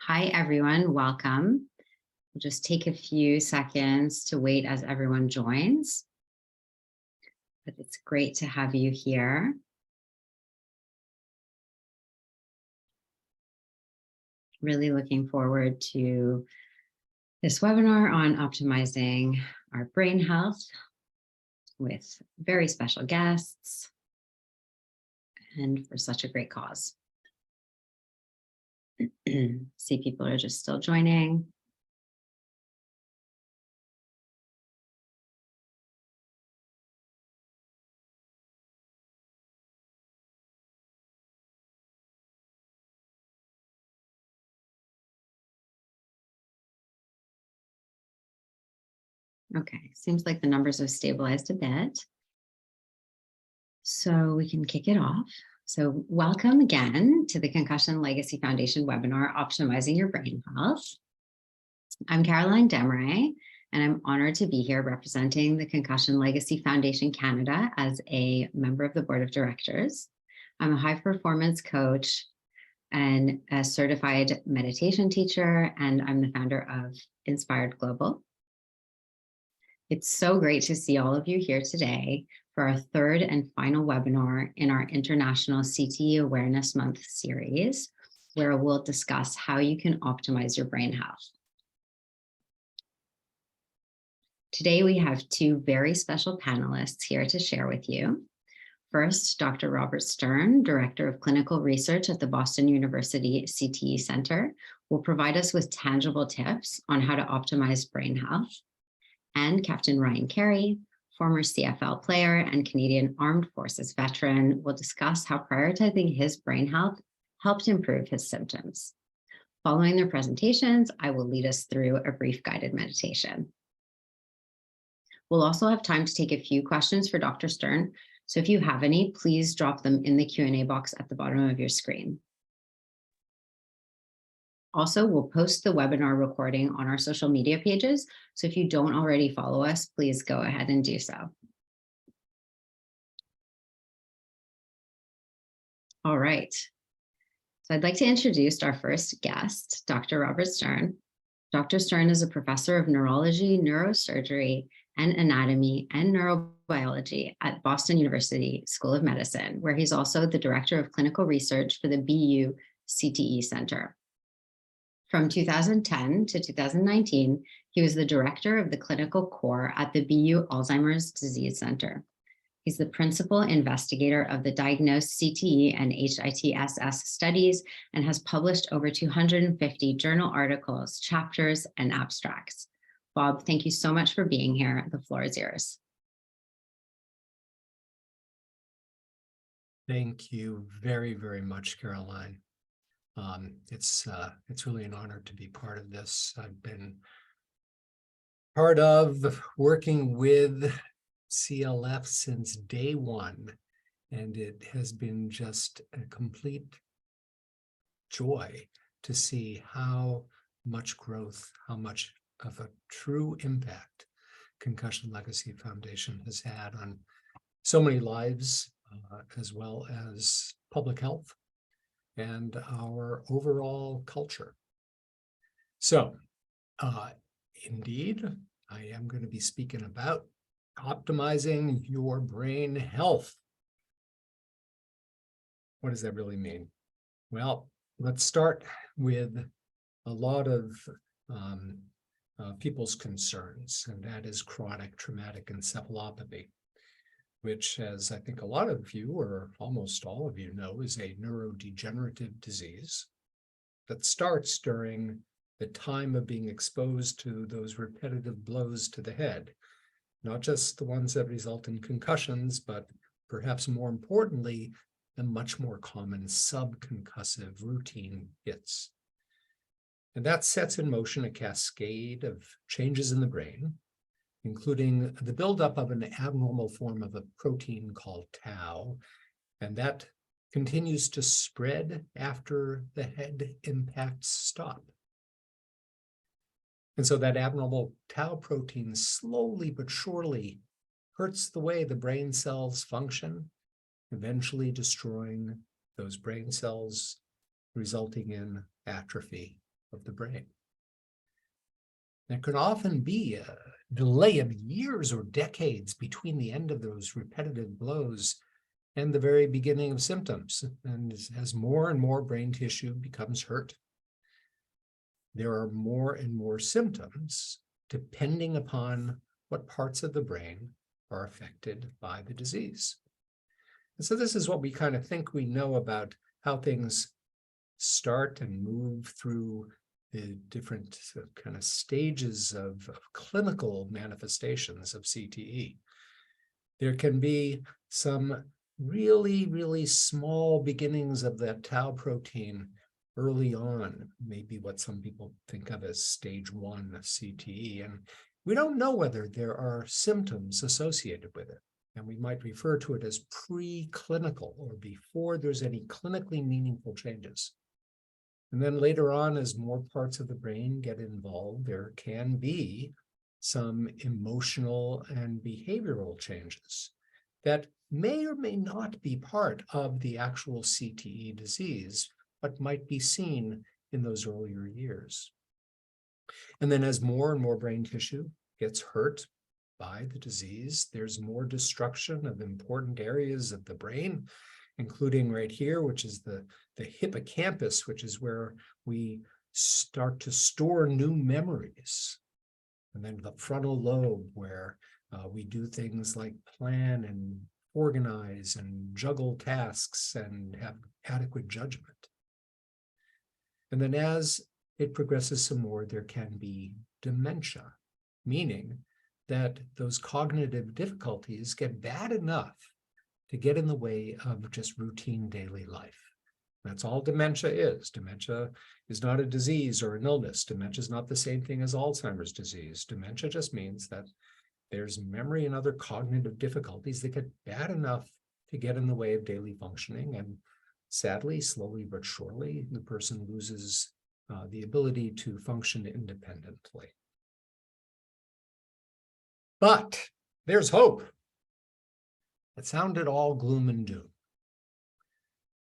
Hi, everyone. Welcome. We'll just take a few seconds to wait as everyone joins. But it's great to have you here. Really looking forward to this webinar on optimizing our brain health with very special guests and for such a great cause. See, people are just still joining. Okay, seems like the numbers have stabilized a bit. So we can kick it off. So welcome again to the Concussion Legacy Foundation webinar, Optimizing Your Brain Health. I'm Caroline Desmarais, and I'm honored to be here representing the Concussion Legacy Foundation Canada as a member of the board of directors. I'm a high performance coach and a certified meditation teacher, and I'm the founder of Inspired Global. It's so great to see all of you here today for our third and final webinar in our International CTE Awareness Month series, where we'll discuss how you can optimize your brain health. Today, we have two very special panelists here to share with you. First, Dr. Robert Stern, Director of Clinical Research at the Boston University CTE Center, will provide us with tangible tips on how to optimize brain health. And Captain Ryan Carey, former CFL player and Canadian Armed Forces veteran, will discuss how prioritizing his brain health helped improve his symptoms. Following their presentations, I will lead us through a brief guided meditation. We'll also have time to take a few questions for Dr. Stern, so if you have any, please drop them in the Q&A box at the bottom of your screen. Also, we'll post the webinar recording on our social media pages, so if you don't already follow us, please go ahead and do so. All right. So I'd like to introduce our first guest, Dr. Robert Stern. Dr. Stern is a professor of neurology, neurosurgery, and anatomy and neurobiology at Boston University School of Medicine, where he's also the director of clinical research for the BU CTE Center. From 2010 to 2019, he was the director of the clinical core at the BU Alzheimer's Disease Center. He's the principal investigator of the diagnosed CTE and HITSS studies and has published over 250 journal articles, chapters, and abstracts. Bob, thank you so much for being here. The floor is yours. Thank you very, very much, Caroline. It's really an honor to be part of this. I've been part of working with CLF since day one, and it has been just a complete joy to see how much growth, how much of a true impact Concussion Legacy Foundation has had on so many lives, as well as public health and our overall culture. So, indeed, I am going to be speaking about optimizing your brain health. What does that really mean? Well, let's start with a lot of people's concerns, and that is chronic traumatic encephalopathy, which, as I think a lot of you, or almost all of you know, is a neurodegenerative disease that starts during the time of being exposed to those repetitive blows to the head, not just the ones that result in concussions, but perhaps more importantly, the much more common subconcussive routine hits. And that sets in motion a cascade of changes in the brain, including the buildup of an abnormal form of a protein called tau, and that continues to spread after the head impacts stop. And so that abnormal tau protein slowly but surely hurts the way the brain cells function, eventually destroying those brain cells, resulting in atrophy of the brain. There could often be a delay of years or decades between the end of those repetitive blows and the very beginning of symptoms. And as more and more brain tissue becomes hurt, there are more and more symptoms depending upon what parts of the brain are affected by the disease. And so this is what we kind of think we know about how things start and move through the different kind of stages of clinical manifestations of CTE. There can be some really, really small beginnings of that tau protein early on, maybe what some people think of as stage 1 of CTE. And we don't know whether there are symptoms associated with it. And we might refer to it as preclinical, or before there's any clinically meaningful changes. And then later on, as more parts of the brain get involved, there can be some emotional and behavioral changes that may or may not be part of the actual CTE disease, but might be seen in those earlier years. And then as more and more brain tissue gets hurt by the disease, there's more destruction of important areas of the brain, including right here, which is the hippocampus, which is where we start to store new memories. And then the frontal lobe, where we do things like plan and organize and juggle tasks and have adequate judgment. And then as it progresses some more, there can be dementia, meaning that those cognitive difficulties get bad enough to get in the way of just routine daily life. That's all dementia is. Dementia is not a disease or an illness. Dementia is not the same thing as Alzheimer's disease. Dementia just means that there's memory and other cognitive difficulties that get bad enough to get in the way of daily functioning. And sadly, slowly but surely, the person loses the ability to function independently. But there's hope. It sounded all gloom and doom.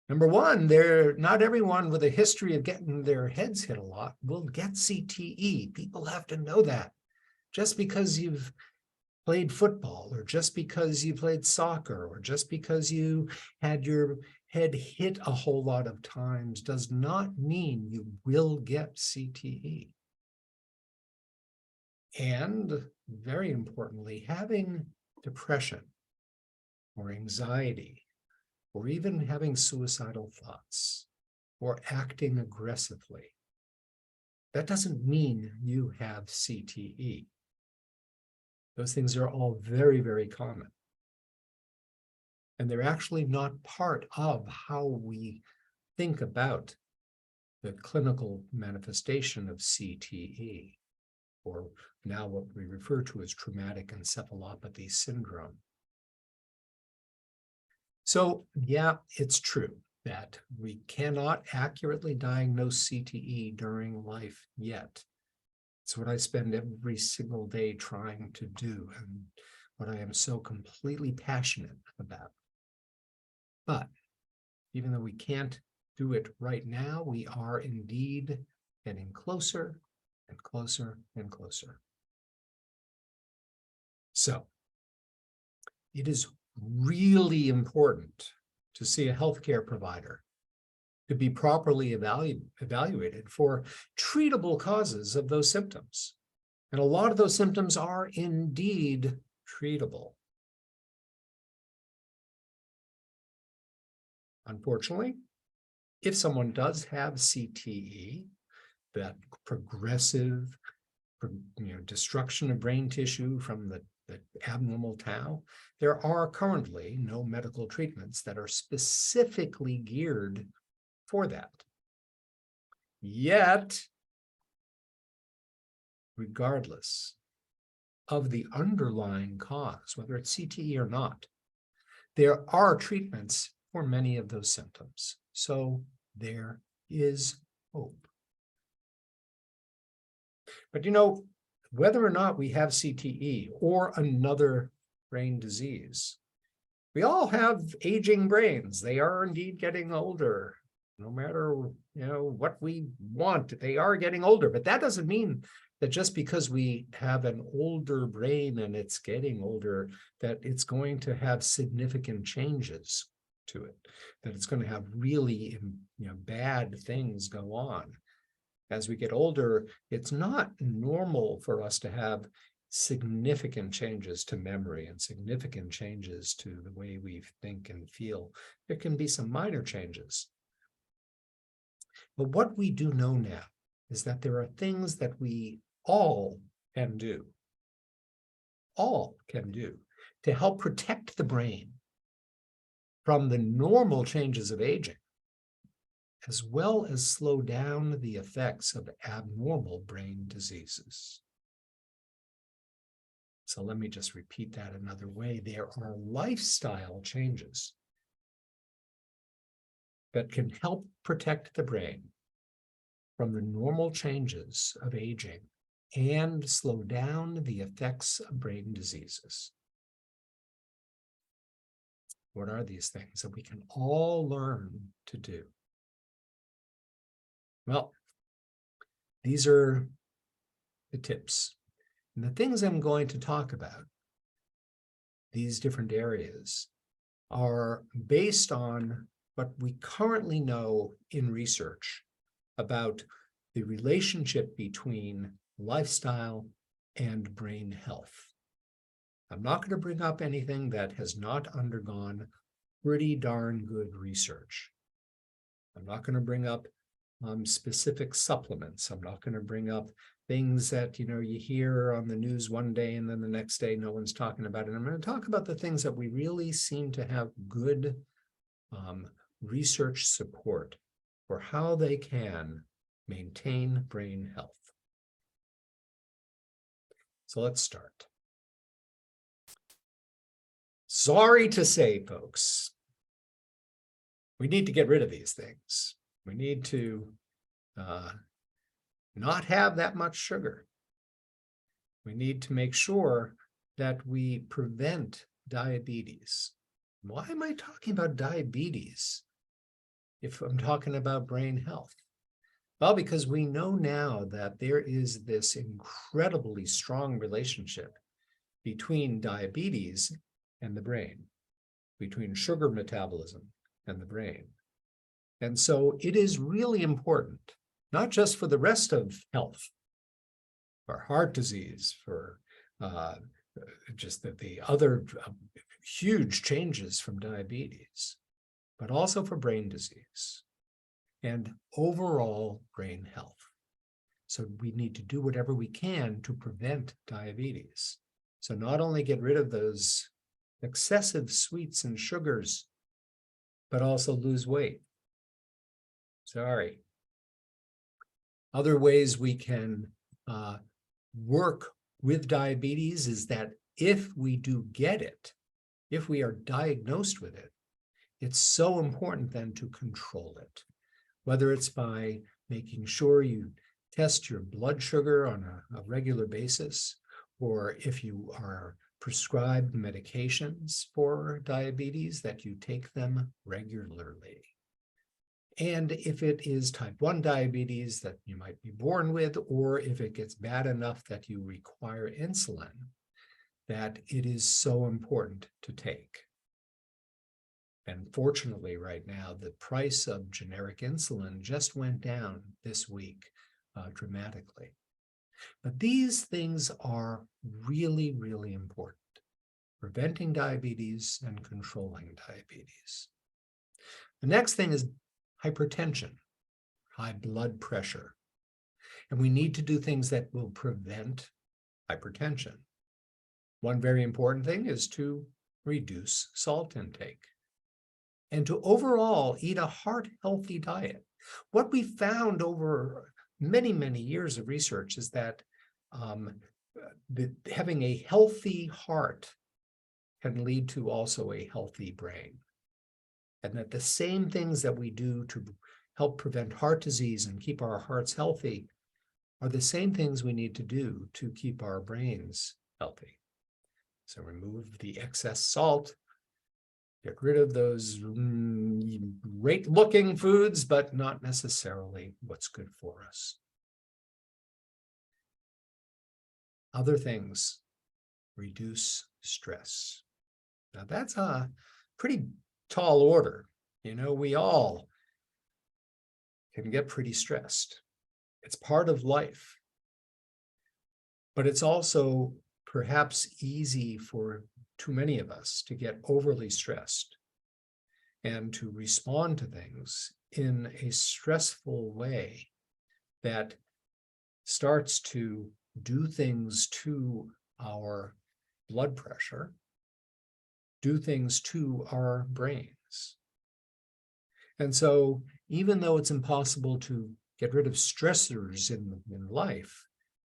Number one, not everyone with a history of getting their heads hit a lot will get CTE. People have to know that. Just because you've played football, or just because you played soccer, or just because you had your head hit a whole lot of times does not mean you will get CTE. And very importantly, having depression or anxiety, or even having suicidal thoughts, or acting aggressively, that doesn't mean you have CTE. Those things are all very, very common. And they're actually not part of how we think about the clinical manifestation of CTE, or now what we refer to as traumatic encephalopathy syndrome. So, yeah, it's true that we cannot accurately diagnose CTE during life yet. It's what I spend every single day trying to do, and what I am so completely passionate about. But even though we can't do it right now, we are indeed getting closer and closer and closer. So it is really important to see a healthcare provider, to be properly evaluated for treatable causes of those symptoms. And a lot of those symptoms are indeed treatable. Unfortunately, if someone does have CTE, that progressive destruction of brain tissue from the abnormal tau, there are currently no medical treatments that are specifically geared for that. Yet, regardless of the underlying cause, whether it's CTE or not, there are treatments for many of those symptoms. So there is hope. But whether or not we have CTE or another brain disease, we all have aging brains. They are indeed getting older. no matter, what we want, they are getting older. But that doesn't mean that just because we have an older brain and it's getting older, that it's going to have significant changes to it, that it's going to have really, bad things go on. As we get older, it's not normal for us to have significant changes to memory and significant changes to the way we think and feel. There can be some minor changes. But what we do know now is that there are things that we all can do to help protect the brain from the normal changes of aging, as well as slow down the effects of abnormal brain diseases. So let me just repeat that another way. There are lifestyle changes that can help protect the brain from the normal changes of aging and slow down the effects of brain diseases. What are these things that we can all learn to do? Well, these are the tips. And the things I'm going to talk about, these different areas, are based on what we currently know in research about the relationship between lifestyle and brain health. I'm not going to bring up anything that has not undergone pretty darn good research. I'm not going to bring up specific supplements. I'm not going to bring up things that you hear on the news one day and then the next day no one's talking about it. I'm going to talk about the things that we really seem to have good research support for how they can maintain brain health. So let's start. Sorry to say, folks, we need to get rid of these things. We need to not have that much sugar. We need to make sure that we prevent diabetes. Why am I talking about diabetes if I'm talking about brain health? Well, because we know now that there is this incredibly strong relationship between diabetes and the brain, between sugar metabolism and the brain. And so it is really important, not just for the rest of health, for heart disease, for just the other huge changes from diabetes, but also for brain disease and overall brain health. So we need to do whatever we can to prevent diabetes. So not only get rid of those excessive sweets and sugars, but also lose weight. Sorry. Other ways we can work with diabetes is that if we do get it, if we are diagnosed with it, it's so important then to control it, whether it's by making sure you test your blood sugar on a regular basis, or if you are prescribed medications for diabetes, that you take them regularly. And if it is type 1 diabetes that you might be born with, or if it gets bad enough that you require insulin, that it is so important to take. And fortunately, right now, the price of generic insulin just went down this week dramatically. But these things are really, really important. Preventing diabetes and controlling diabetes. The next thing is hypertension, high blood pressure. And we need to do things that will prevent hypertension. One very important thing is to reduce salt intake and to overall eat a heart-healthy diet. What we found over many, many years of research is that having a healthy heart can lead to also a healthy brain. And that the same things that we do to help prevent heart disease and keep our hearts healthy are the same things we need to do to keep our brains healthy. So remove the excess salt Get rid of those great-looking foods, but not necessarily what's good for us. Other things, reduce stress. Now that's a pretty tall order. You know, we all can get pretty stressed. It's part of life. But it's also perhaps easy for too many of us to get overly stressed and to respond to things in a stressful way that starts to do things to our blood pressure, do things to our brains. And so even though it's impossible to get rid of stressors in life,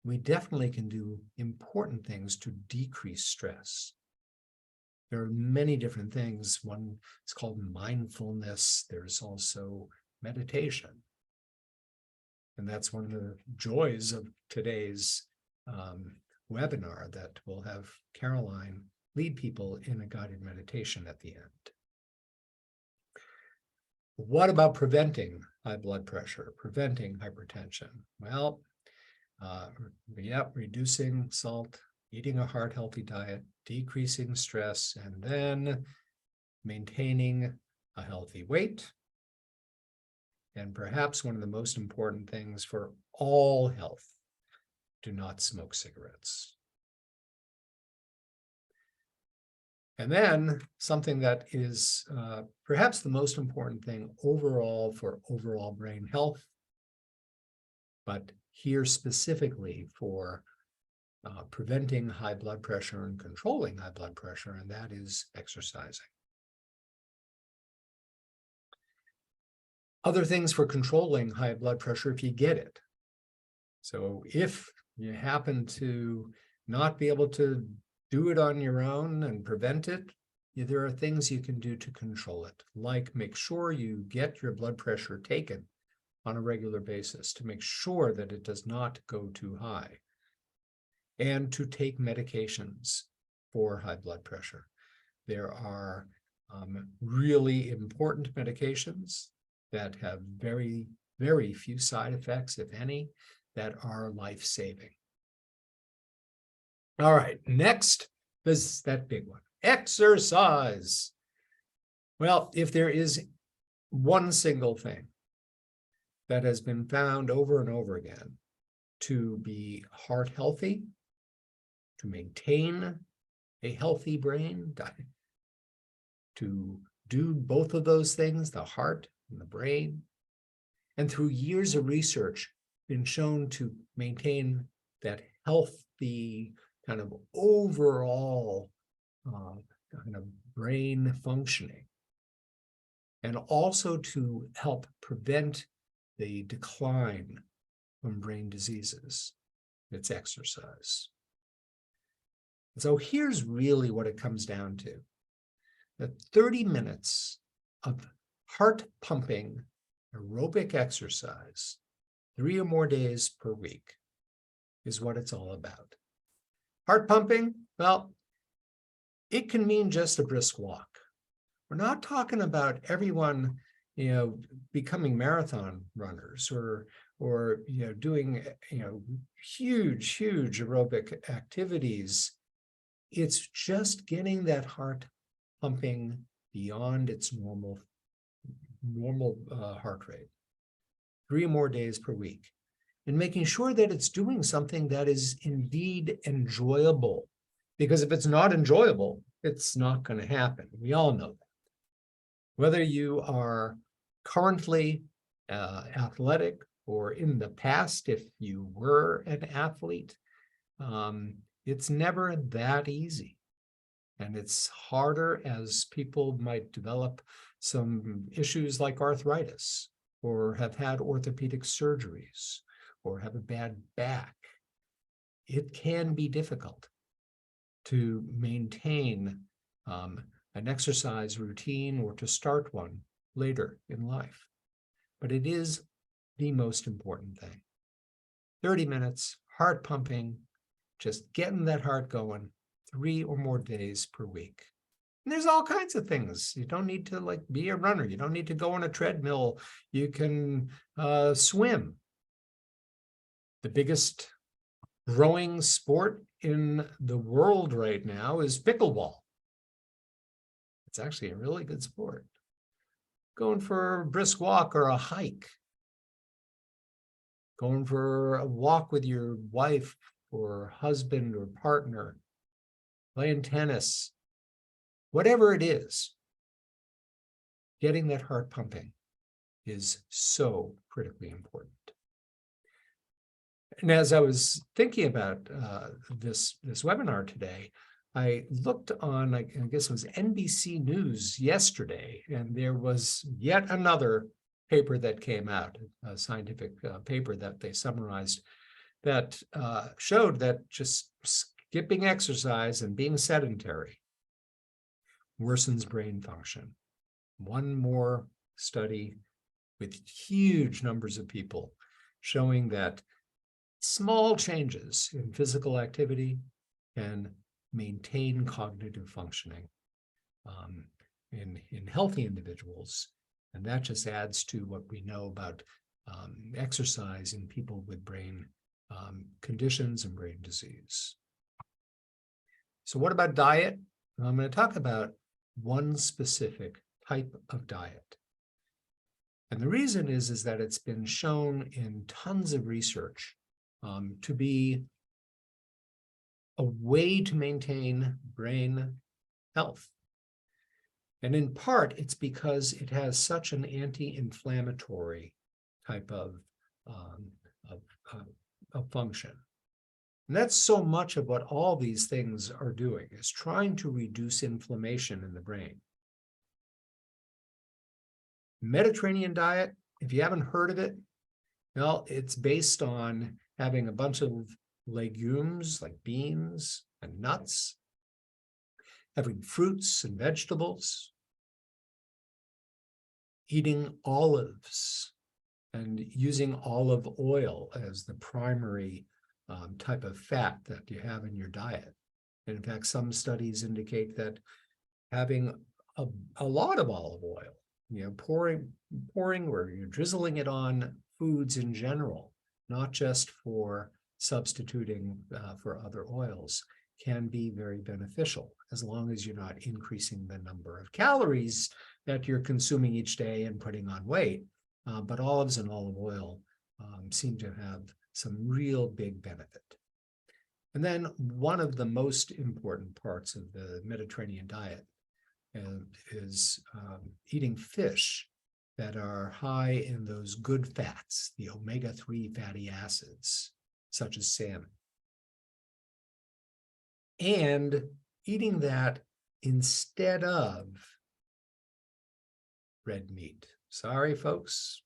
we definitely can do important things to decrease stress. There are many different things. One is called mindfulness. There's also meditation. And that's one of the joys of today's webinar, that we'll have Caroline lead people in a guided meditation at the end. What about preventing high blood pressure, preventing hypertension? Well, reducing salt, eating a heart-healthy diet, decreasing stress, and then maintaining a healthy weight. And perhaps one of the most important things for all health, do not smoke cigarettes. And then something that is perhaps the most important thing overall for overall brain health, but here specifically for preventing high blood pressure and controlling high blood pressure, and that is exercising. Other things for controlling high blood pressure if you get it. So if you happen to not be able to do it on your own and prevent it, there are things you can do to control it, like make sure you get your blood pressure taken on a regular basis to make sure that it does not go too high, and to take medications for high blood pressure. There are really important medications that have very, very few side effects, if any, that are life-saving. All right, next is that big one, exercise. Well, if there is one single thing that has been found over and over again to be heart healthy, to maintain a healthy brain, to do both of those things, the heart and the brain, and through years of research, been shown to maintain that healthy kind of overall kind of brain functioning, and also to help prevent the decline from brain diseases. It's exercise. So here's really what it comes down to. That 30 minutes of heart pumping aerobic exercise, 3 or more days per week, is what it's all about. Heart pumping, well, it can mean just a brisk walk. We're not talking about everyone, becoming marathon runners or doing, huge aerobic activities. It's just getting that heart pumping beyond its normal heart rate, 3 or more days per week, and making sure that it's doing something that is indeed enjoyable. Because if it's not enjoyable, it's not going to happen. We all know that. Whether you are currently athletic, or in the past, if you were an athlete, it's never that easy. And it's harder as people might develop some issues like arthritis, or have had orthopedic surgeries, or have a bad back. It can be difficult to maintain an exercise routine, or to start one later in life. But it is the most important thing. 30 minutes, heart pumping, just getting that heart going, 3 or more days per week. And there's all kinds of things. You don't need to like be a runner. You don't need to go on a treadmill. You can swim. The biggest growing sport in the world right now is pickleball. It's actually a really good sport. Going for a brisk walk or a hike. Going for a walk with your wife or husband or partner. Playing tennis. Whatever it is, getting that heart pumping is so critically important. And as I was thinking about this webinar today, I looked on, I guess it was NBC News yesterday, and there was yet another paper that came out, a scientific paper that they summarized that showed that just skipping exercise and being sedentary worsens brain function. One more study with huge numbers of people showing that small changes in physical activity can maintain cognitive functioning in healthy individuals. And that just adds to what we know about exercise in people with brain conditions and brain disease. So what about diet? I'm going to talk about one specific type of diet. And the reason is that it's been shown in tons of research to be a way to maintain brain health. And in part, it's because it has such an anti-inflammatory type of function. And that's so much of what all these things are doing, is trying to reduce inflammation in the brain. Mediterranean diet, if you haven't heard of it, well, it's based on having a bunch of legumes like beans and nuts, having fruits and vegetables, eating olives, and using olive oil as the primary type of fat that you have in your diet. And in fact, some studies indicate that having a lot of olive oil, pouring where you're drizzling it on foods in general, not just for substituting for other oils, can be very beneficial as long as you're not increasing the number of calories that you're consuming each day and putting on weight. But olives and olive oil seem to have some real big benefit. And then one of the most important parts of the Mediterranean diet is eating fish that are high in those good fats, the omega-3 fatty acids, such as salmon. And eating that instead of red meat. Sorry, folks.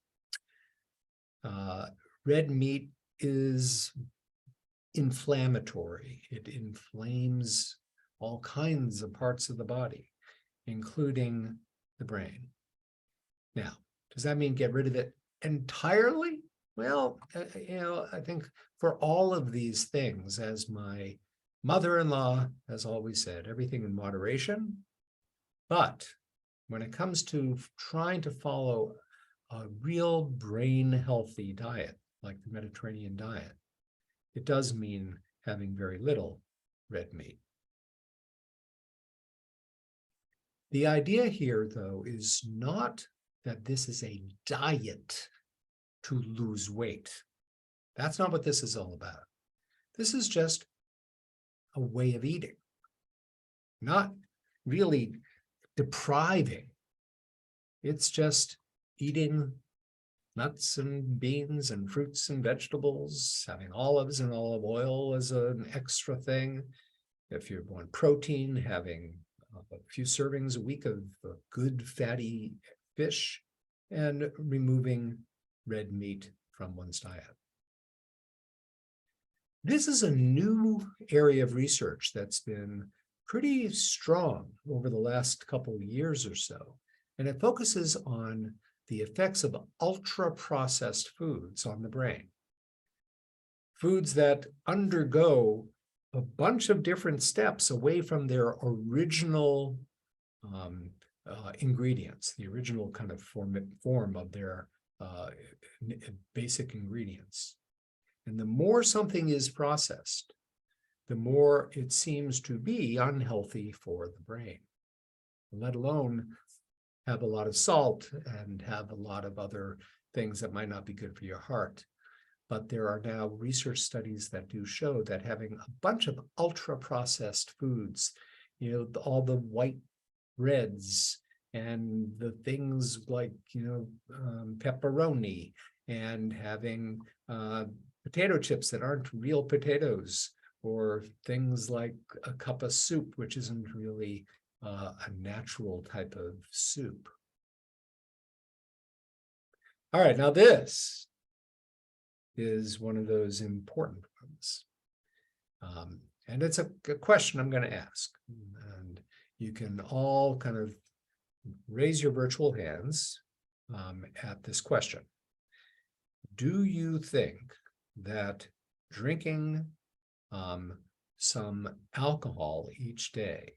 Red meat is inflammatory. It inflames all kinds of parts of the body, including the brain. Now, does that mean get rid of it entirely? Well, I think for all of these things, as my mother-in-law has always said, everything in moderation. But when it comes to trying to follow a real brain healthy diet, like the Mediterranean diet, it does mean having very little red meat. The idea here, though, is not that this is a diet to lose weight. That's not what this is all about. This is just a way of eating, not really depriving. It's just eating nuts and beans and fruits and vegetables, having olives and olive oil as an extra thing. If you want protein, having a few servings a week of good fatty fish, and removing red meat from one's diet. This is a new area of research that's been pretty strong over the last couple of years or so, and it focuses on the effects of ultra-processed foods on the brain. Foods that undergo a bunch of different steps away from their original ingredients, the original kind of form of their basic ingredients. And the more something is processed, the more it seems to be unhealthy for the brain, let alone have a lot of salt and have a lot of other things that might not be good for your heart. But there are now research studies that do show that having a bunch of ultra-processed foods, all the white breads and the things like, pepperoni, and having potato chips that aren't real potatoes, or things like a cup of soup, which isn't really a natural type of soup. All right, now this is one of those important ones. And it's a question I'm going to ask. And you can all kind of raise your virtual hands at this question. Do you think that drinking some alcohol each day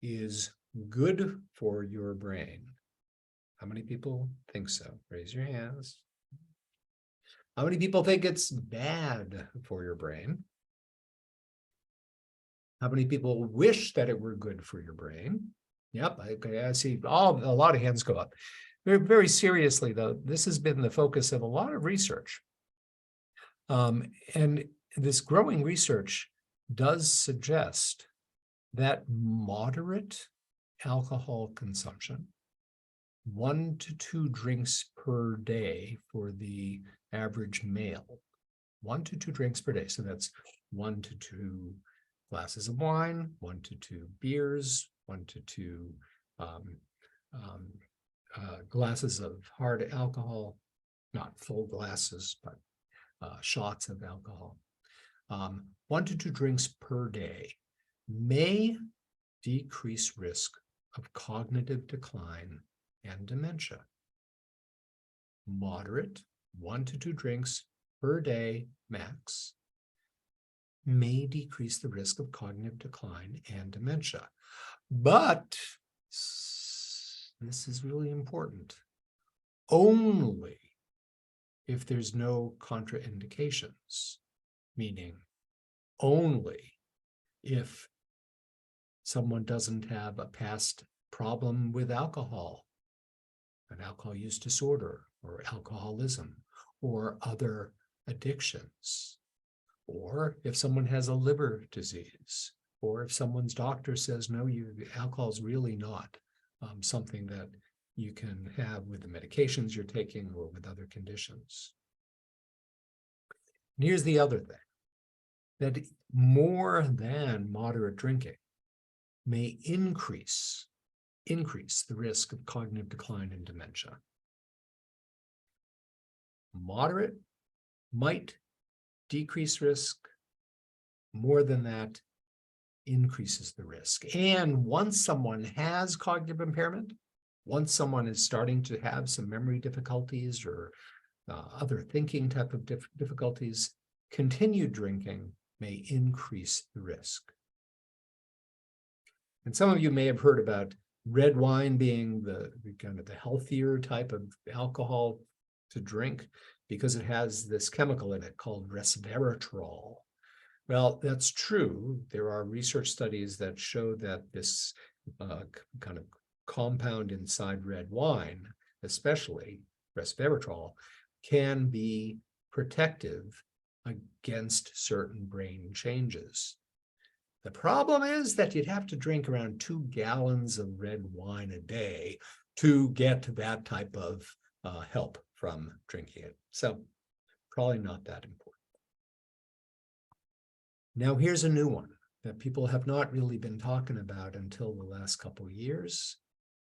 is good for your brain? How many people think so? Raise your hands. How many people think it's bad for your brain? How many people wish that it were good for your brain? Yep, I see a lot of hands go up. Very, very seriously, though, this has been the focus of a lot of research. And this growing research does suggest that moderate alcohol consumption, 1 to 2 drinks per day for the average male, 1 to 2 drinks per day. So that's 1 to 2 glasses of wine, 1 to 2 beers, 1 to 2 glasses of hard alcohol, not full glasses, but shots of alcohol. 1 to 2 drinks per day may decrease risk of cognitive decline and dementia. Moderate, 1 to 2 drinks per day max, may decrease the risk of cognitive decline and dementia. But this is really important. Only if there's no contraindications, meaning only if someone doesn't have a past problem with alcohol, an alcohol use disorder, or alcoholism, or other addictions, or if someone has a liver disease, or if someone's doctor says, no, alcohol is really not something that you can have with the medications you're taking or with other conditions. And here's the other thing, that more than moderate drinking may increase the risk of cognitive decline and dementia. Moderate might decrease risk. More than that increases the risk. And once someone has cognitive impairment, once someone is starting to have some memory difficulties or other thinking type of difficulties, continued drinking may increase the risk. And some of you may have heard about red wine being the kind of the healthier type of alcohol to drink because it has this chemical in it called resveratrol. Well, that's true. There are research studies that show that this kind of compound inside red wine, especially resveratrol, can be protective against certain brain changes. The problem is that you'd have to drink around 2 gallons of red wine a day to get that type of help from drinking it. So probably not that important. Now here's a new one that people have not really been talking about until the last couple of years.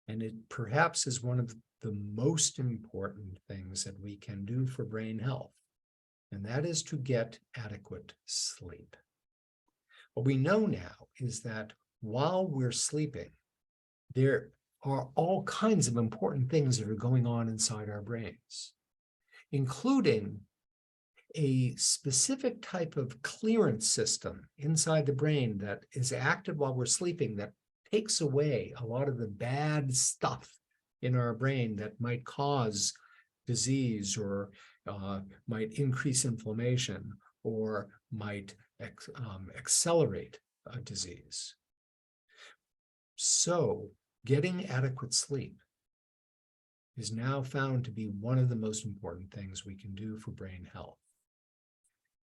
And it perhaps is one of the most important things that we can do for brain health. And that is to get adequate sleep. What we know now is that while we're sleeping, there are all kinds of important things that are going on inside our brains, including a specific type of clearance system inside the brain that is active while we're sleeping that takes away a lot of the bad stuff in our brain that might cause disease or might increase inflammation or might accelerate a disease. So getting adequate sleep is now found to be one of the most important things we can do for brain health.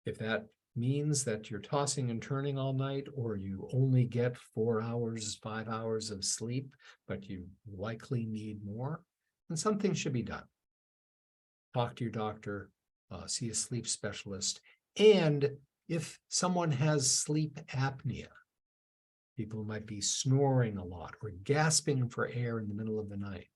If that means that you're tossing and turning all night, or you only get 4 hours, 5 hours of sleep, but you likely need more, then something should be done. Talk to your doctor, see a sleep specialist. And if someone has sleep apnea, people might be snoring a lot or gasping for air in the middle of the night,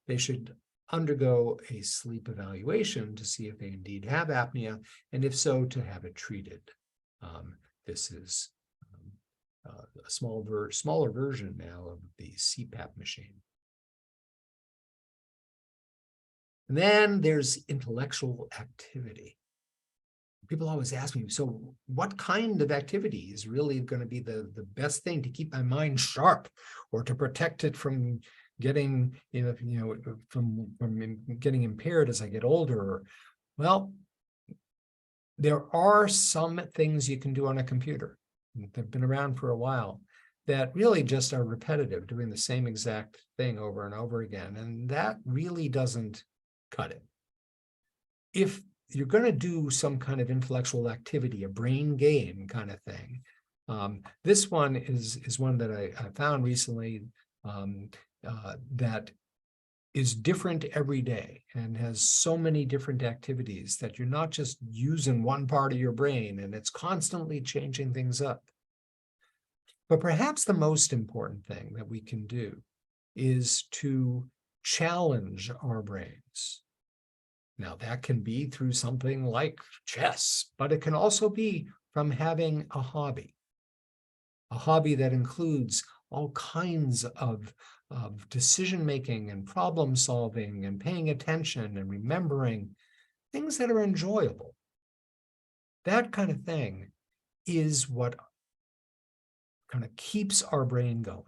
they should undergo a sleep evaluation to see if they indeed have apnea, and if so, to have it treated. This is a smaller version now of the CPAP machine. And then there's intellectual activity. People always ask me, so what kind of activity is really going to be the best thing to keep my mind sharp or to protect it from getting, from getting impaired as I get older? Well, there are some things you can do on a computer. They've been around for a while that really just are repetitive, doing the same exact thing over and over again. And that really doesn't cut it. If you're going to do some kind of intellectual activity, a brain game kind of thing, this one is one that I found recently that is different every day and has so many different activities that you're not just using one part of your brain and it's constantly changing things up. But perhaps the most important thing that we can do is to challenge our brains. Now, that can be through something like chess, but it can also be from having a hobby that includes all kinds of decision-making and problem-solving and paying attention and remembering things that are enjoyable. That kind of thing is what kind of keeps our brain going.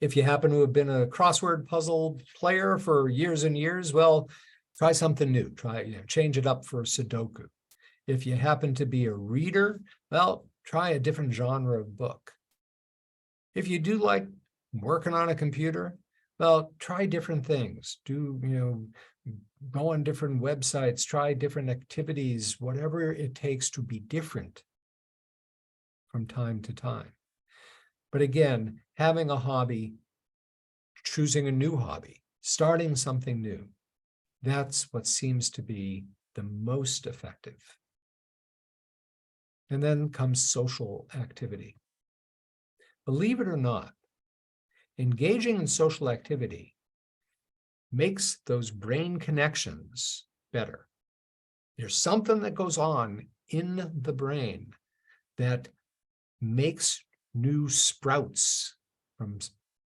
If you happen to have been a crossword puzzle player for years and years, well, try something new. Change it up for Sudoku. If you happen to be a reader, well, try a different genre of book. If you do like working on a computer, well, try different things. Go on different websites, try different activities, whatever it takes to be different from time to time. But again, having a hobby, choosing a new hobby, starting something new, that's what seems to be the most effective. And then comes social activity. Believe it or not, engaging in social activity makes those brain connections better. There's something that goes on in the brain that makes new sprouts from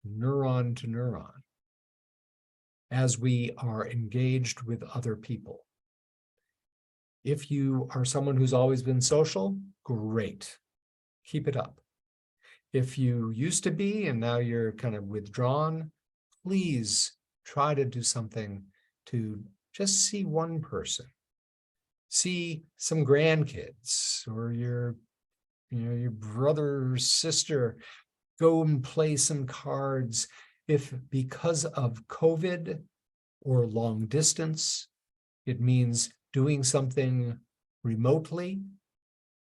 neuron to neuron as we are engaged with other people. If you are someone who's always been social, great. Keep it up. If you used to be and now you're kind of withdrawn, please try to do something to just see one person. See some grandkids or your brother or sister, go and play some cards. If because of COVID or long distance, it means doing something remotely,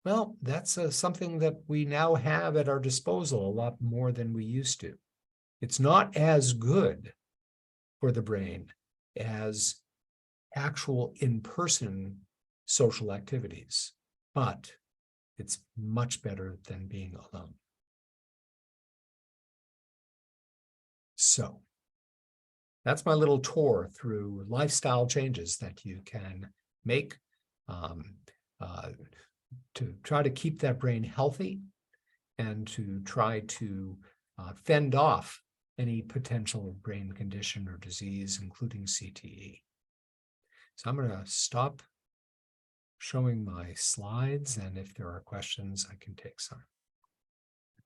well, that's something that we now have at our disposal a lot more than we used to. It's not as good for the brain as actual in-person social activities, but it's much better than being alone. So that's my little tour through lifestyle changes that you can make to try to keep that brain healthy and to try to fend off any potential brain condition or disease, including CTE. So I'm going to stop showing my slides, and if there are questions, I can take some.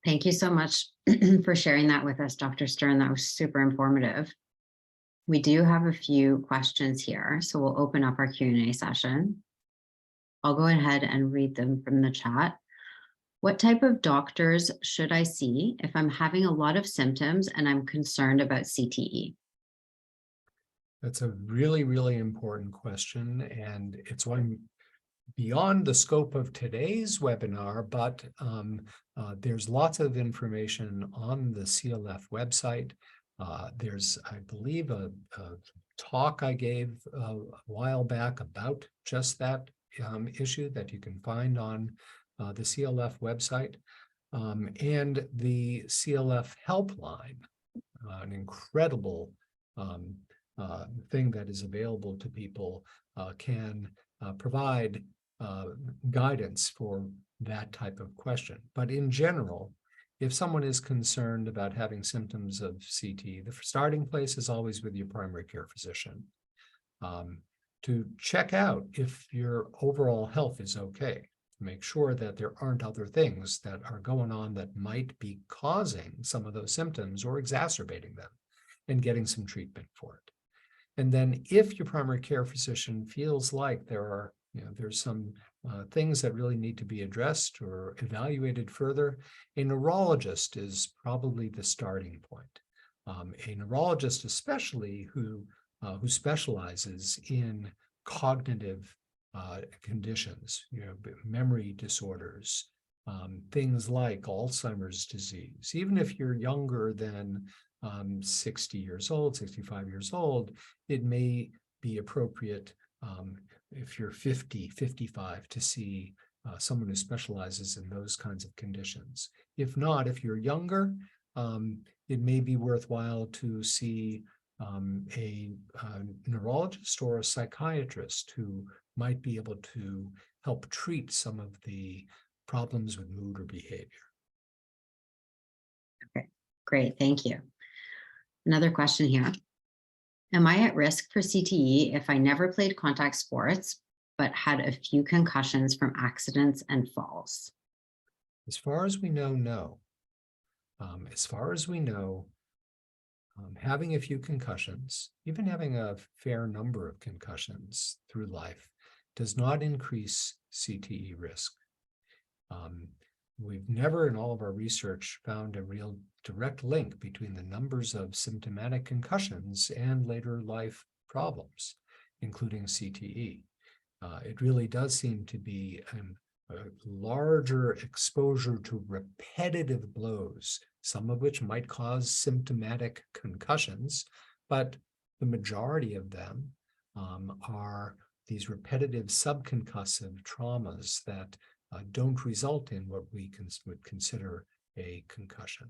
Thank you so much for sharing that with us, Dr. Stern. That was super informative. We do have a few questions here, so we'll open up our Q&A session. I'll go ahead and read them from the chat. What type of doctors should I see if I'm having a lot of symptoms and I'm concerned about CTE? That's a really, really important question, and it's one beyond the scope of today's webinar, but there's lots of information on the CLF website. There's, I believe, a talk I gave a while back about just that issue that you can find on the CLF website, and the CLF helpline, an incredible thing that is available to people, can provide guidance for that type of question. But in general, if someone is concerned about having symptoms of CTE, the starting place is always with your primary care physician to check out if your overall health is okay. Make sure that there aren't other things that are going on that might be causing some of those symptoms or exacerbating them, and getting some treatment for it. And then if your primary care physician feels like there's some things that really need to be addressed or evaluated further, a neurologist is probably the starting point. A neurologist, especially who specializes in cognitive conditions, memory disorders, things like Alzheimer's disease. Even if you're younger than 60 years old, 65 years old, it may be appropriate if you're 50, 55 to see someone who specializes in those kinds of conditions. If not, if you're younger, it may be worthwhile to see a neurologist or a psychiatrist who might be able to help treat some of the problems with mood or behavior. Okay, great, thank you. Another question here. Am I at risk for CTE if I never played contact sports, but had a few concussions from accidents and falls? As far as we know, no. As far as we know, having a few concussions, even having a fair number of concussions through life, does not increase CTE risk. We've never in all of our research found a real direct link between the numbers of symptomatic concussions and later life problems, including CTE. It really does seem to be a larger exposure to repetitive blows, some of which might cause symptomatic concussions, but the majority of them are these repetitive subconcussive traumas that don't result in what we would consider a concussion.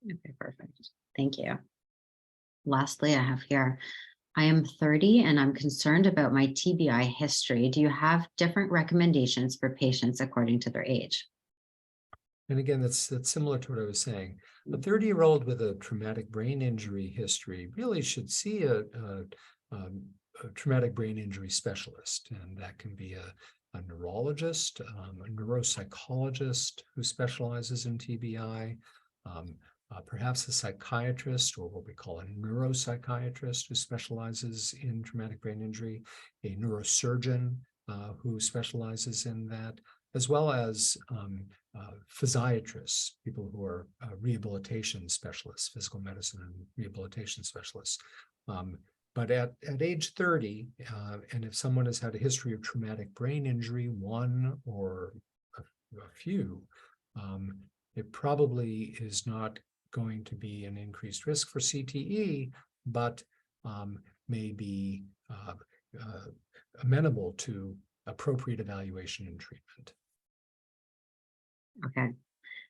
Okay, perfect. Thank you. Lastly, I have here, I am 30 and I'm concerned about my TBI history. Do you have different recommendations for patients according to their age? And again, that's similar to what I was saying. A 30-year-old with a traumatic brain injury history really should see a traumatic brain injury specialist, and that can be a neurologist, a neuropsychologist who specializes in TBI, perhaps a psychiatrist, or what we call a neuropsychiatrist who specializes in traumatic brain injury, a neurosurgeon who specializes in that, as well as physiatrists, people who are rehabilitation specialists, physical medicine and rehabilitation specialists. But at age 30, and if someone has had a history of traumatic brain injury, one or a few, it probably is not going to be an increased risk for CTE, but may be amenable to appropriate evaluation and treatment. Okay, I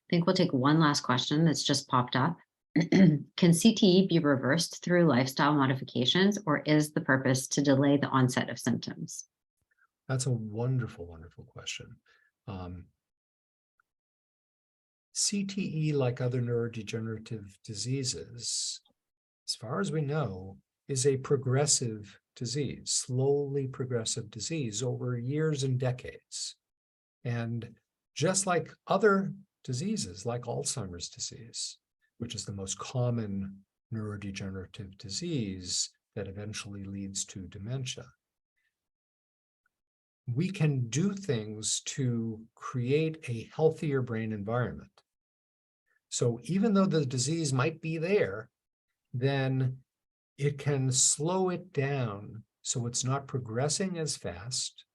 think we'll take one last question that's just popped up. Can CTE be reversed through lifestyle modifications, or is the purpose to delay the onset of symptoms? That's a wonderful, wonderful question. CTE, like other neurodegenerative diseases, as far as we know, is a progressive disease, slowly progressive disease over years and decades. And just like other diseases like Alzheimer's disease, which is the most common neurodegenerative disease that eventually leads to dementia. We can do things to create a healthier brain environment. So even though the disease might be there, then it can slow it down so it's not progressing as fast.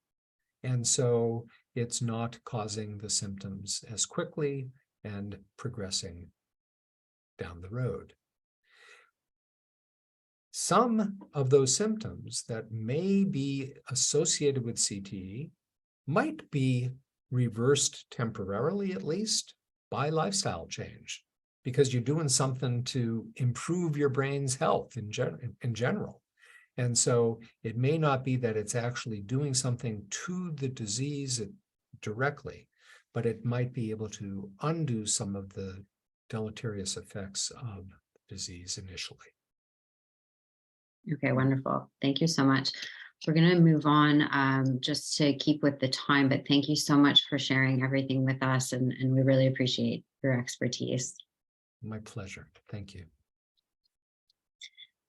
And so it's not causing the symptoms as quickly and progressing down the road. Some of those symptoms that may be associated with CTE might be reversed temporarily, at least, by lifestyle change, because you're doing something to improve your brain's health in general. And so it may not be that it's actually doing something to the disease directly, but it might be able to undo some of the deleterious effects of the disease initially. Okay, wonderful. Thank you so much. We're going to move on just to keep with the time, but thank you so much for sharing everything with us, and we really appreciate your expertise. My pleasure. Thank you.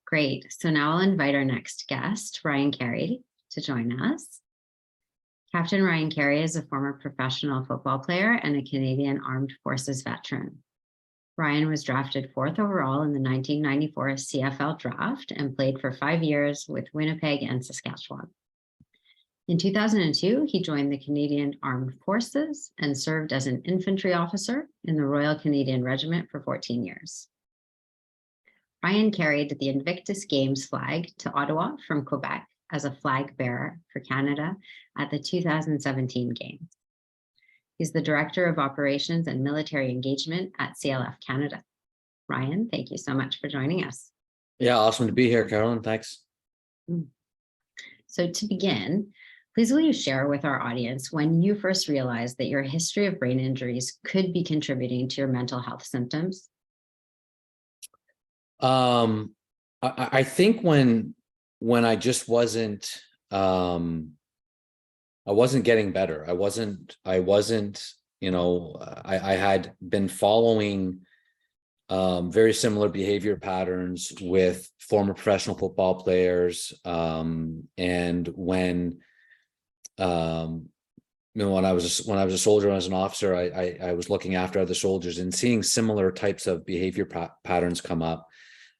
Great. So now I'll invite our next guest, Ryan Carey, to join us. Captain Ryan Carey is a former professional football player and a Canadian Armed Forces veteran. Ryan was drafted 4th overall in the 1994 CFL draft and played for 5 years with Winnipeg and Saskatchewan. In 2002, he joined the Canadian Armed Forces and served as an infantry officer in the Royal Canadian Regiment for 14 years. Ryan carried the Invictus Games flag to Ottawa from Quebec as a flag bearer for Canada at the 2017 Games. He's the Director of Operations and Military Engagement at CLF Canada. Ryan, thank you so much for joining us. Yeah, awesome to be here, Carolyn. Thanks. So to begin, please will you share with our audience when you first realized that your history of brain injuries could be contributing to your mental health symptoms? I think when I just wasn't I wasn't getting better. I wasn't, you know, I had been following very similar behavior patterns with former professional football players. And when, you know, when I was a soldier, as an officer, I was looking after other soldiers and seeing similar types of behavior patterns come up.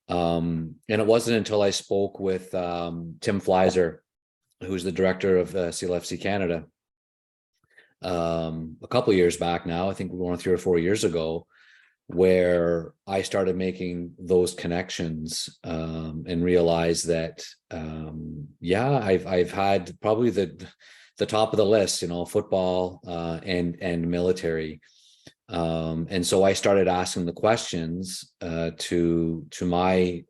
And it wasn't until I spoke with Tim Fleiser, who's the director of CLFC Canada, a couple of years back now, I think we were 3 or 4 years ago, where I started making those connections and realized that, yeah, I've had probably the top of the list, you know, football and military. And so I started asking the questions to my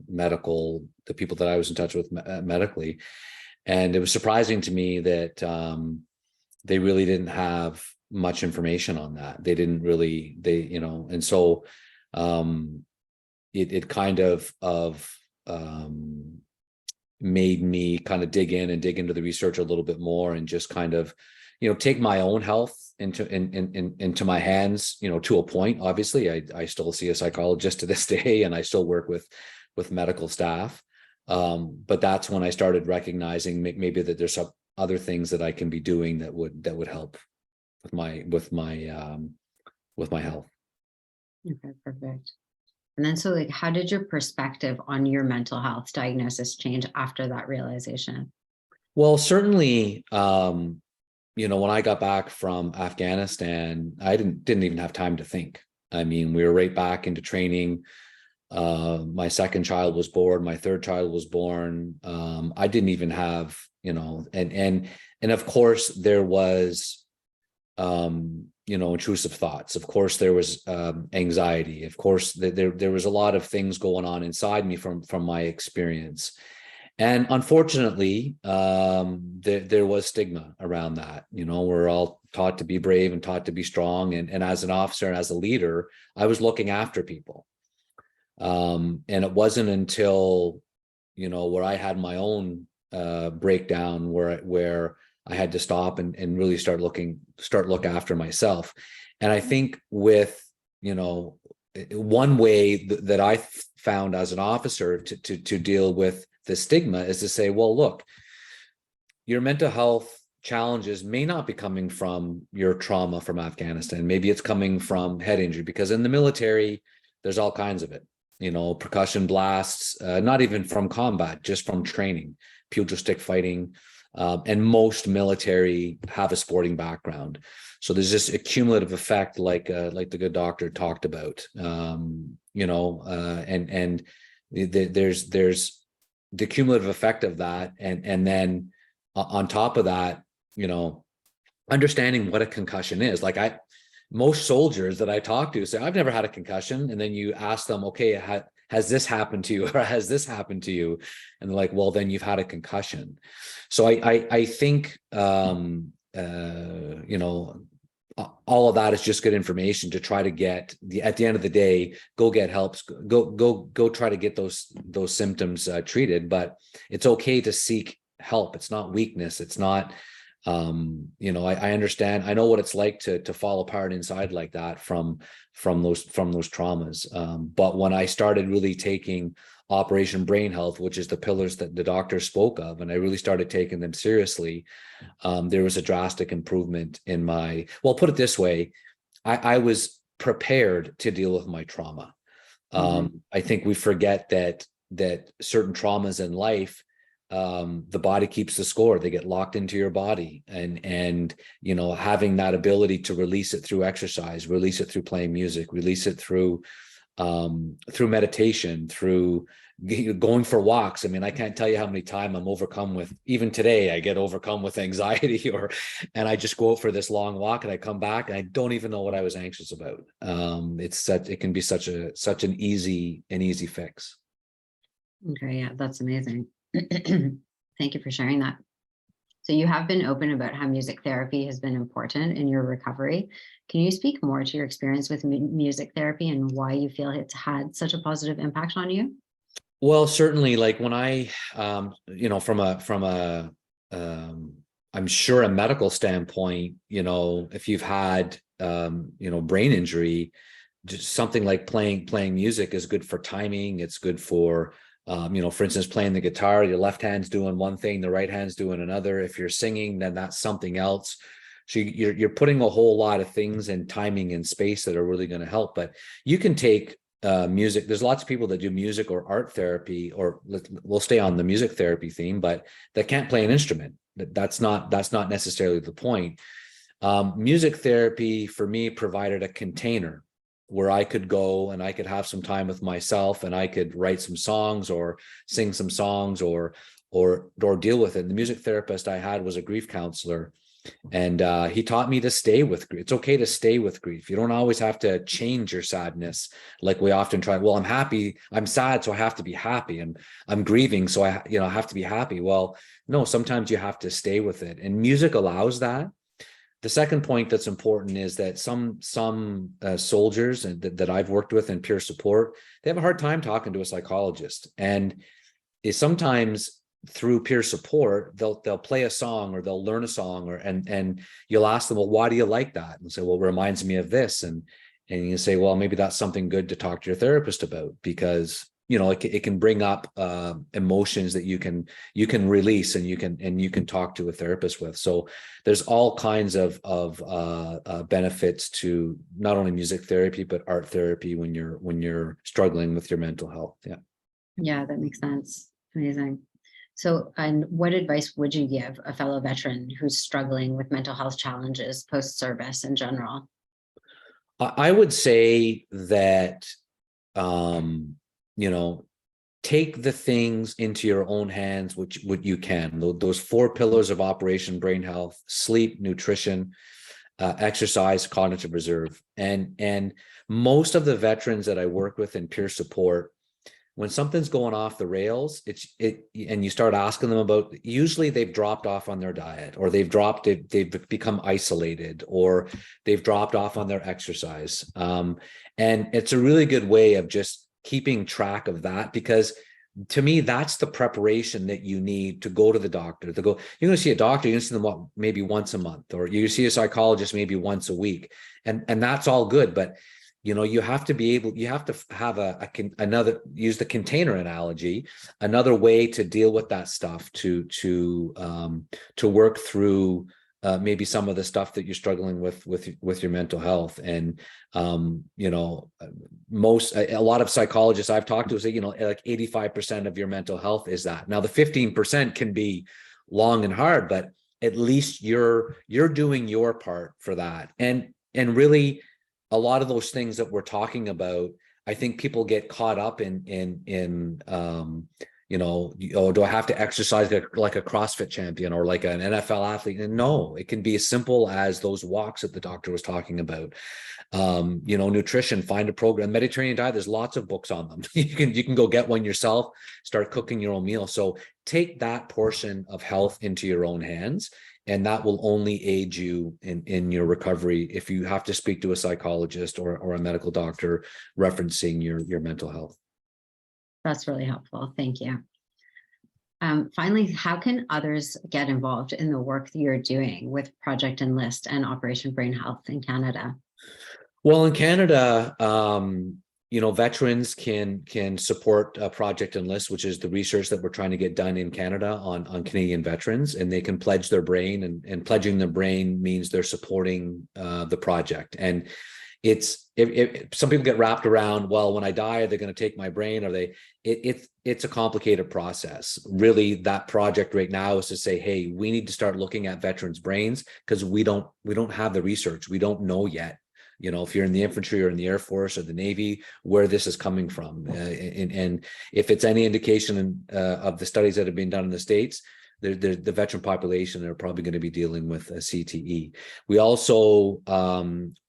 medical, the people that I was in touch with medically. And it was surprising to me that they really didn't have much information on that. They didn't really, you know, and so it kind of made me kind of dig into the research a little bit more and just kind of, you know, take my own health into my hands, you know, to a point. Obviously, I still see a psychologist to this day, and I still work with medical staff. But that's when I started recognizing maybe that there's some other things that I can be doing that would help with my health. Okay, perfect. And then, so like, how did your perspective on your mental health diagnosis change after that realization? Well, certainly, you know, when I got back from Afghanistan, I didn't even have time to think. I mean, we were right back into training. My second child was born. My third child was born. I didn't even have, you know, and of course there was, you know, intrusive thoughts. Of course there was anxiety. Of course there was a lot of things going on inside me from my experience. And unfortunately, there was stigma around that. You know, we're all taught to be brave and taught to be strong. And as an officer and as a leader, I was looking after people. And it wasn't until, you know, where I had my own breakdown where I had to stop and really start look after myself. And I think with, one way that I found as an officer to deal with the stigma is to say, well, look, your mental health challenges may not be coming from your trauma from Afghanistan. Maybe it's coming from head injury, because in the military, there's all kinds of it, percussion blasts, not even from combat, just from training, pugil stick fighting. And most military have a sporting background. So there's this accumulative effect, like the good doctor talked about, and there's the cumulative effect of that. And then on top of that, understanding what a concussion is. Like most soldiers that I talk to say, I've never had a concussion. And then you ask them, okay, has this happened to you, or has this happened to you? And they're like, well, then you've had a concussion. So I think, all of that is just good information to try to get at the end of the day, go get help, go try to get those symptoms treated. But it's okay to seek help. It's not weakness. It's not, I understand. I know what it's like to fall apart inside like that from those traumas. But when I started really taking Operation Brain Health, which is the pillars that the doctor spoke of, and I really started taking them seriously, there was a drastic improvement in put it this way, I was prepared to deal with my trauma. I think we forget that certain traumas in life, the body keeps the score. They get locked into your body, and having that ability to release it through exercise, release it through playing music, release it through meditation, through going for walks. I mean, I can't tell you how many times I'm overcome with, even today, I get overcome with anxiety, and I just go out for this long walk and I come back and I don't even know what I was anxious about. It can be such an easy fix. Okay, yeah, that's amazing. Thank you for sharing that. So you have been open about how music therapy has been important in your recovery. Can you speak more to your experience with music therapy and why you feel it's had such a positive impact on you? Well, certainly, like when I, from a, I'm sure a medical standpoint, if you've had, brain injury, just something like playing music is good for timing. It's good for, for instance, playing the guitar, your left hand's doing one thing, the right hand's doing another. If you're singing, then that's something else. So you're putting a whole lot of things in timing and space that are really going to help. But you can take music. There's lots of people that do music or art therapy, or we'll stay on the music therapy theme, but that can't play an instrument. That's not necessarily the point. Music therapy for me provided a container where I could go and I could have some time with myself, and I could write some songs or sing some songs or deal with it. And the music therapist I had was a grief counselor, and he taught me to stay with grief. It's okay to stay with grief. You don't always have to change your sadness like we often try. Well, I'm sad, so I have to be happy, and I'm grieving, so I have to be happy. Well, no, sometimes you have to stay with it, and music allows that. The second point that's important is that some soldiers that I've worked with in peer support, they have a hard time talking to a psychologist, and sometimes through peer support, they'll play a song or they'll learn a song, and you'll ask them, well, why do you like that? And say, well, it reminds me of this, and you say, well, maybe that's something good to talk to your therapist about, because it can bring up emotions that you can release, and you can talk to a therapist with. So there's all kinds of benefits to not only music therapy but art therapy when you're struggling with your mental health. Yeah, that makes sense. Amazing. So, and what advice would you give a fellow veteran who's struggling with mental health challenges post-service in general? I would say that take the things into your own hands, what you can. Those 4 pillars of Operation Brain Health: sleep, nutrition, exercise, cognitive reserve. And most of the veterans that I work with in peer support, when something's going off the rails, and you start asking them about, usually they've dropped off on their diet, or they've become isolated, or they've dropped off on their exercise. And it's a really good way of just keeping track of that, because to me, that's the preparation that you need to go to the doctor. To go, you're going to see a doctor, you're going to see them maybe once a month, or you see a psychologist maybe once a week, and that's all good. But you have to be able, you have to have another, use the container analogy, another way to deal with that stuff, to work through maybe some of the stuff that you're struggling with your mental health. And a lot of psychologists I've talked to say, like 85% of your mental health is that. Now the 15% can be long and hard, but at least you're doing your part for that. And really, a lot of those things that we're talking about, I think people get caught up in do I have to exercise like a CrossFit champion or like an NFL athlete? And no, it can be as simple as those walks that the doctor was talking about. Nutrition, find a program. Mediterranean diet, there's lots of books on them. You can go get one yourself, start cooking your own meal. So take that portion of health into your own hands, and that will only aid you in your recovery if you have to speak to a psychologist or a medical doctor referencing your mental health. That's really helpful. Thank you. Finally, how can others get involved in the work that you're doing with Project Enlist and Operation Brain Health in Canada? Well, in Canada, veterans can support Project Enlist, which is the research that we're trying to get done in Canada on Canadian veterans, and they can pledge their brain, and pledging their brain means they're supporting the project. And it's some people get wrapped around, well, when I die, are they going to take my brain? It's a complicated process. Really, that project right now is to say, hey, we need to start looking at veterans' brains, because we don't have the research. We don't know yet. If you're in the infantry or in the Air Force or the Navy, where this is coming from. And if it's any indication of the studies that have been done in the States, the veteran population are probably going to be dealing with a CTE. We also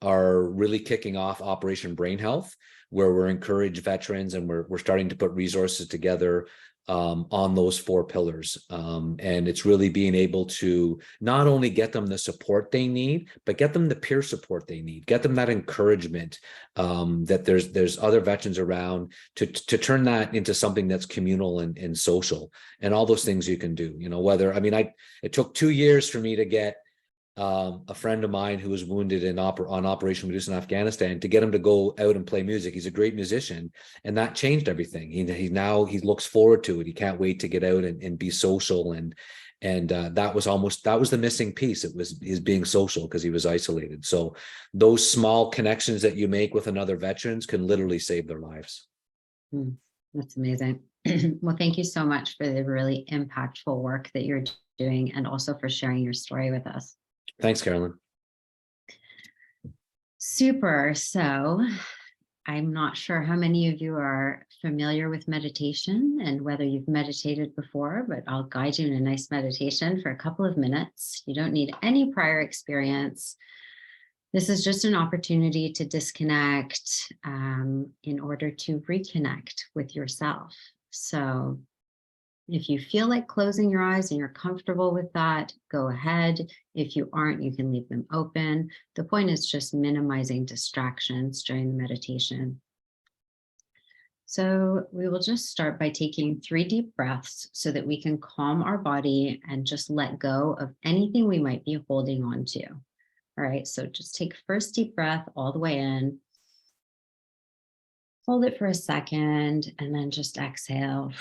are really kicking off Operation Brain Health, where we're encouraging veterans, and we're starting to put resources together on those 4 pillars. And it's really being able to not only get them the support they need, but get them the peer support they need, get them that encouragement that there's other veterans around, to turn that into something that's communal and social, and all those things you can do. It took 2 years for me to get a friend of mine who was wounded on Operation Reduce in Afghanistan, to get him to go out and play music. He's a great musician, and that changed everything. He looks forward to it. He can't wait to get out and be social, and that was the missing piece. Is being social, because he was isolated. So those small connections that you make with another veterans can literally save their lives. That's amazing. Well, thank you so much for the really impactful work that you're doing, and also for sharing your story with us. Thanks, Carolyn. Super. So I'm not sure how many of you are familiar with meditation and whether you've meditated before, but I'll guide you in a nice meditation for a couple of minutes. You don't need any prior experience. This is just an opportunity to disconnect in order to reconnect with yourself. So if you feel like closing your eyes and you're comfortable with that, go ahead. If you aren't, you can leave them open. The point is just minimizing distractions during the meditation. So we will just start by taking 3 deep breaths so that we can calm our body and just let go of anything we might be holding on to. All right, so just take first deep breath all the way in. Hold it for a second, and then just exhale.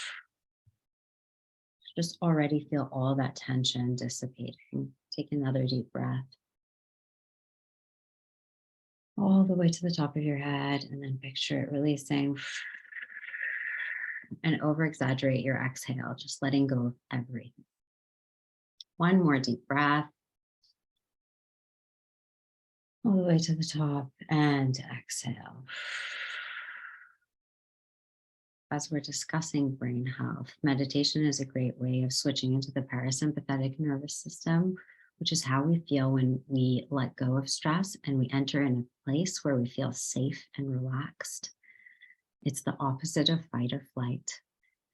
Just already feel all that tension dissipating. Take another deep breath. All the way to the top of your head, and then picture it releasing. And over-exaggerate your exhale, just letting go of everything. One more deep breath. All the way to the top, and exhale. As we're discussing brain health, meditation is a great way of switching into the parasympathetic nervous system, which is how we feel when we let go of stress and we enter in a place where we feel safe and relaxed. It's the opposite of fight or flight.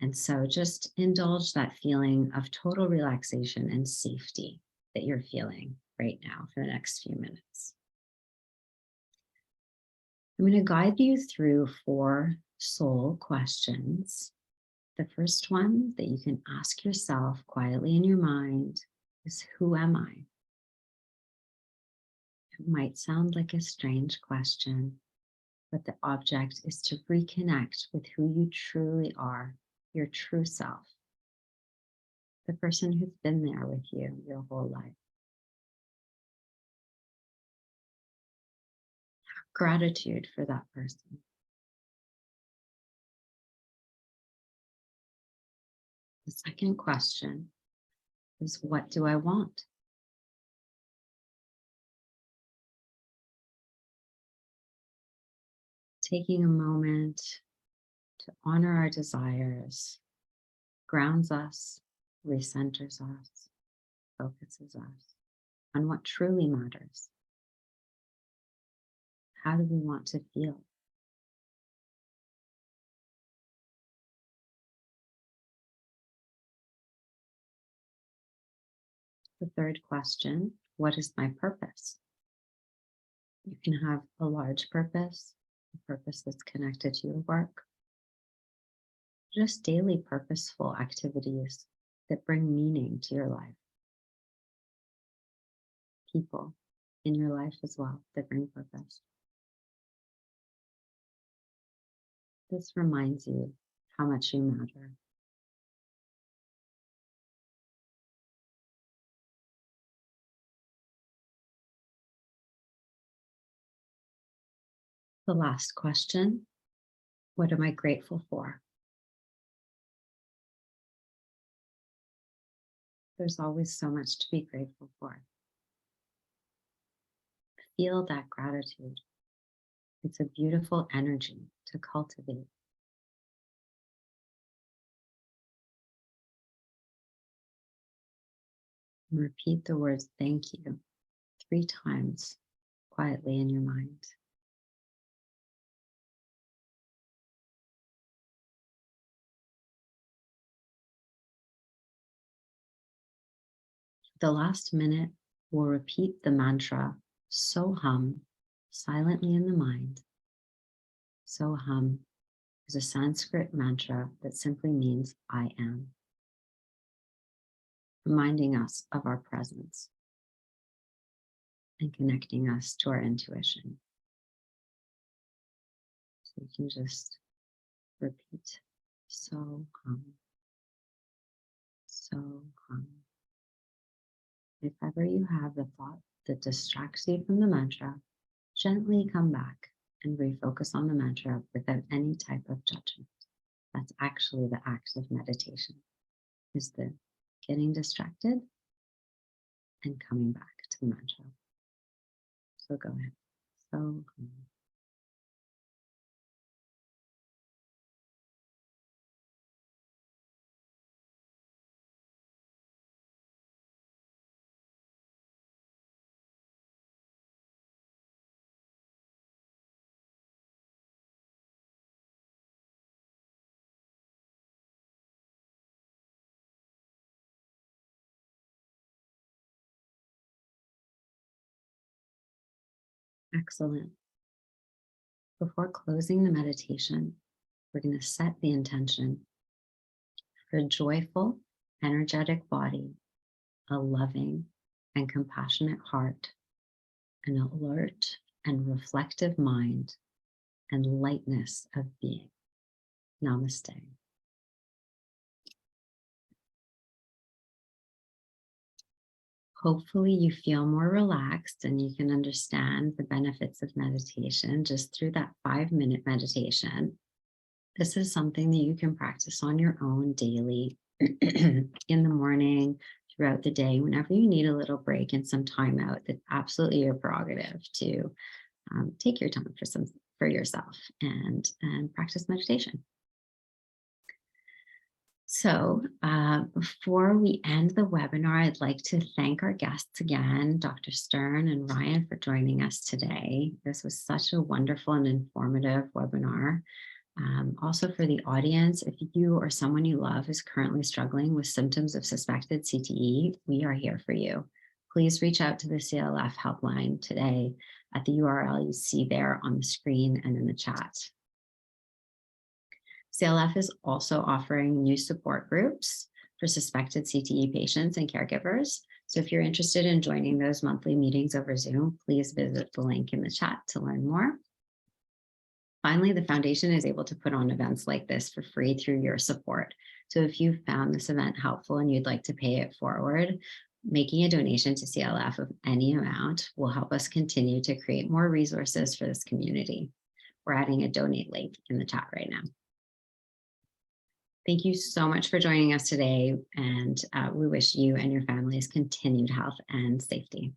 And so just indulge that feeling of total relaxation and safety that you're feeling right now for the next few minutes. I'm going to guide you through 4 soul questions The first one that you can ask yourself quietly in your mind is, who am I? It might sound like a strange question, but the object is to reconnect with who you truly are, your true self, the person who's been there with you your whole life. Have gratitude for that person. The second question is, what do I want? Taking a moment to honor our desires grounds us, recenters us, focuses us on what truly matters. How do we want to feel? The third question, what is my purpose? You can have a large purpose, a purpose that's connected to your work, just daily purposeful activities that bring meaning to your life. People in your life as well that bring purpose. This reminds you how much you matter. The last question, what am I grateful for? There's always so much to be grateful for. Feel that gratitude. It's a beautiful energy to cultivate. And repeat the words thank you 3 times quietly in your mind. The last minute, we'll repeat the mantra Soham silently in the mind. Soham is a Sanskrit mantra that simply means I am, reminding us of our presence and connecting us to our intuition. So you can just repeat Soham, Soham. If ever you have the thought that distracts you from the mantra, gently come back and refocus on the mantra without any type of judgment. That's actually the act of meditation, is the getting distracted and coming back to the mantra. So go ahead. So excellent. Before closing the meditation, we're going to set the intention for a joyful, energetic body, a loving and compassionate heart, an alert and reflective mind, and lightness of being. Namaste. Hopefully you feel more relaxed and you can understand the benefits of meditation just through that 5-minute meditation. This is something that you can practice on your own daily, in the morning, throughout the day, whenever you need a little break and some time out. That's absolutely your prerogative to take your time for yourself and practice meditation. So before we end the webinar, I'd like to thank our guests again, Dr. Stern and Ryan, for joining us today. This was such a wonderful and informative webinar. Also for the audience, if you or someone you love is currently struggling with symptoms of suspected CTE, we are here for you. Please reach out to the CLF helpline today at the URL you see there on the screen and in the chat. CLF is also offering new support groups for suspected CTE patients and caregivers. So if you're interested in joining those monthly meetings over Zoom, please visit the link in the chat to learn more. Finally, the foundation is able to put on events like this for free through your support. So if you found this event helpful and you'd like to pay it forward, making a donation to CLF of any amount will help us continue to create more resources for this community. We're adding a donate link in the chat right now. Thank you so much for joining us today, and we wish you and your families continued health and safety.